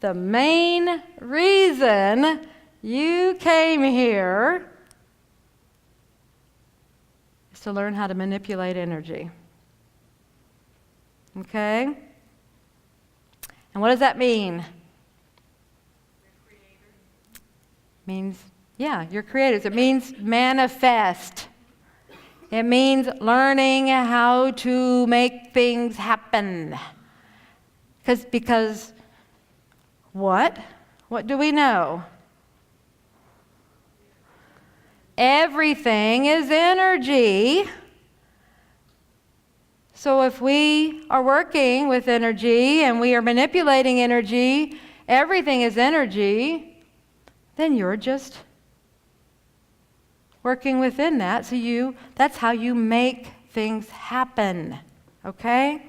the main reason you came here is to learn how to manipulate energy. Okay? And what does that mean? Means, yeah, you're creators. It means manifest. It means learning how to make things happen. Because what? What do we know? Everything is energy. So if we are working with energy and we are manipulating energy, everything is energy, then you're just working within that. So that's how you make things happen. Okay?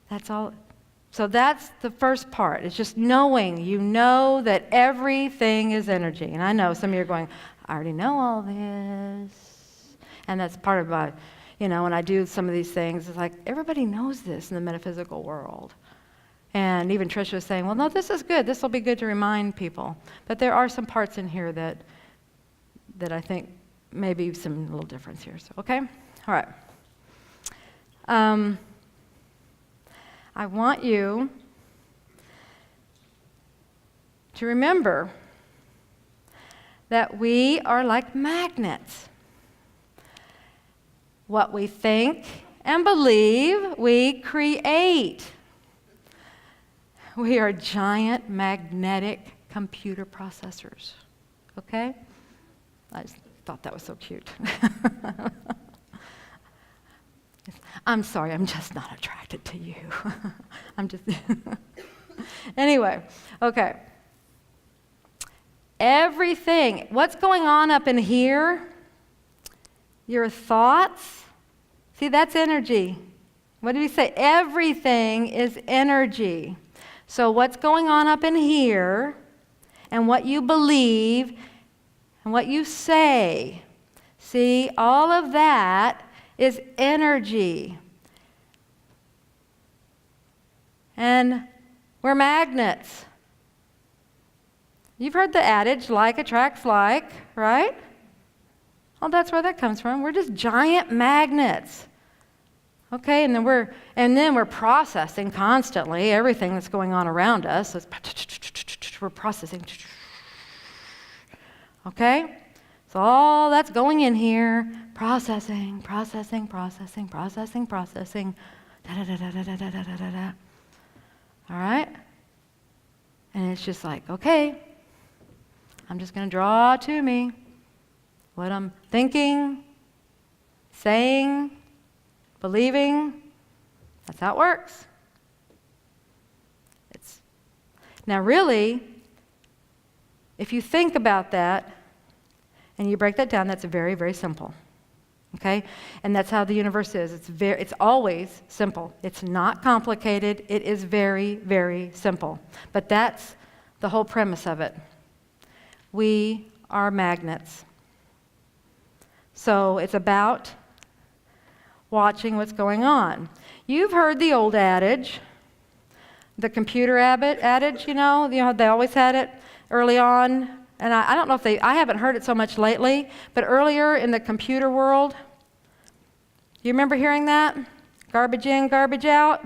That's all. So that's the first part. It's just knowing. You know that everything is energy. And I know some of you are going, I already know all this. And that's part of my, when I do some of these things, it's like everybody knows this in the metaphysical world. And even Tricia was saying, well, no, this is good. This will be good to remind people. But there are some parts in here that I think maybe some little difference here. So, okay? All right. I want you to remember that we are like magnets. What we think and believe, we create. We are giant magnetic computer processors. Okay? I just thought that was so cute. I'm sorry, I'm just not attracted to you. I'm just... Anyway, okay. Everything, what's going on up in here? Your thoughts. See, that's energy. What did he say? Everything is energy. So what's going on up in here, and what you believe, and what you say, see, all of that is energy. And we're magnets. You've heard the adage, like attracts like, right? Well, that's where that comes from. We're just giant magnets. Okay, and then we're processing constantly everything that's going on around us. We're processing. Okay? So all that's going in here, processing. Da da da da da da da da da. All right? And it's just like, okay, I'm just going to draw to me what I'm thinking, saying, believing. That's how it works. Now really, if you think about that and you break that down, that's very, very simple. Okay? And that's how the universe is. It's always simple. It's not complicated. It is very, very simple. But that's the whole premise of it. We are magnets. So it's about watching what's going on. You've heard the old adage, the computer adage, they always had it early on. And I don't know if I haven't heard it so much lately, but earlier in the computer world, you remember hearing that? Garbage in, garbage out?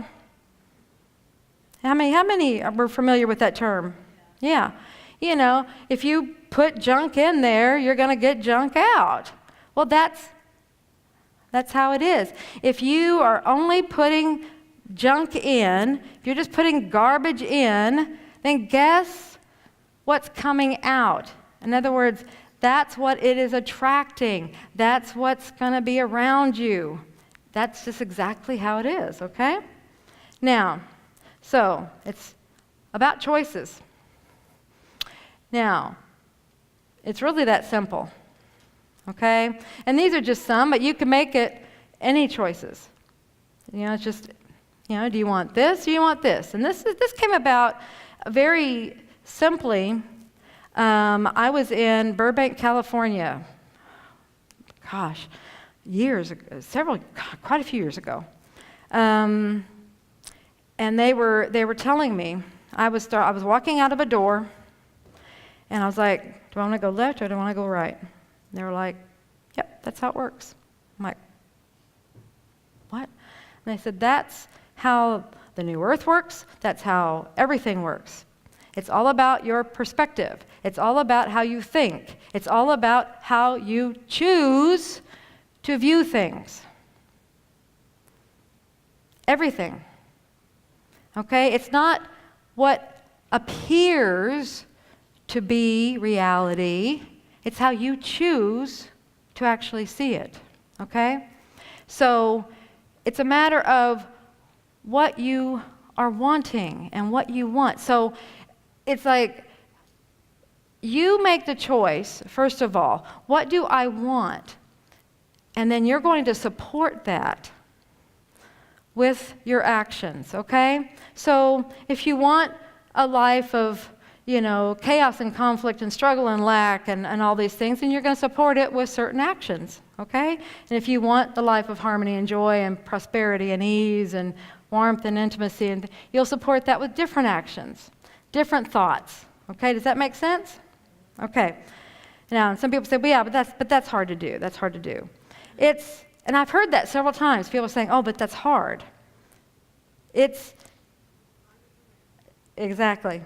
How many were familiar with that term? Yeah. If you put junk in there, you're going to get junk out. Well, that's how it is. If you are only putting junk in, if you're just putting garbage in, then guess what's coming out? In other words, that's what it is attracting. That's what's going to be around you. That's just exactly how it is, okay? Now, so it's about choices. Now, it's really that simple, okay? And these are just some, but you can make it any choices. It's just, do you want this or do you want this? And this came about very simply. I was in Burbank, California. Gosh, quite a few years ago. And they were telling me, I was walking out of a door, and I was like, do I want to go left or do I want to go right? And they were like, yep, that's how it works. I'm like, what? And they said, that's how the new earth works. That's how everything works. It's all about your perspective. It's all about how you think. It's all about how you choose to view things. Everything. Okay? It's not what appears to be reality. It's how you choose to actually see it. Okay? So it's a matter of what you are wanting and what you want. So it's like you make the choice, first of all, what do I want? And then you're going to support that with your actions, okay? So if you want a life of, chaos and conflict and struggle and lack and all these things, then you're going to support it with certain actions, okay? And if you want the life of harmony and joy and prosperity and ease and warmth and intimacy, and you'll support that with different actions, different thoughts, okay? Does that make sense? Okay. Now, some people say, well, yeah, but that's hard to do. That's hard to do. And I've heard that several times. People saying, oh, but that's hard. Exactly.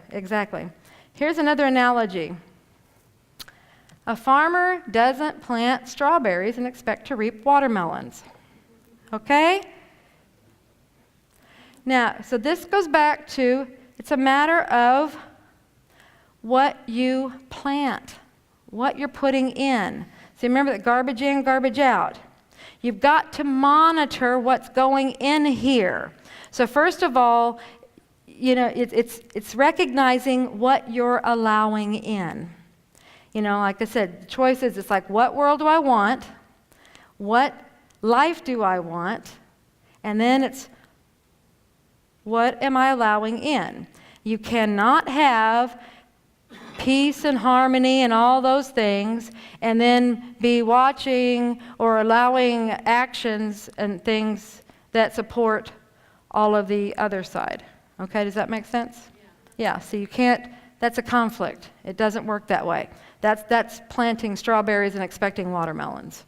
Here's another analogy. A farmer doesn't plant strawberries and expect to reap watermelons. Okay? Now, so this goes back to, it's a matter of what you plant, what you're putting in. See, remember that garbage in, garbage out. You've got to monitor what's going in here. So first of all, it's recognizing what you're allowing in. Like I said, choices, it's like, what world do I want? What life do I want? And then it's, what am I allowing in? You cannot have peace and harmony and all those things and then be watching or allowing actions and things that support all of the other side. Okay, does that make sense? Yeah, so you can't, that's a conflict. It doesn't work that way. That's planting strawberries and expecting watermelons.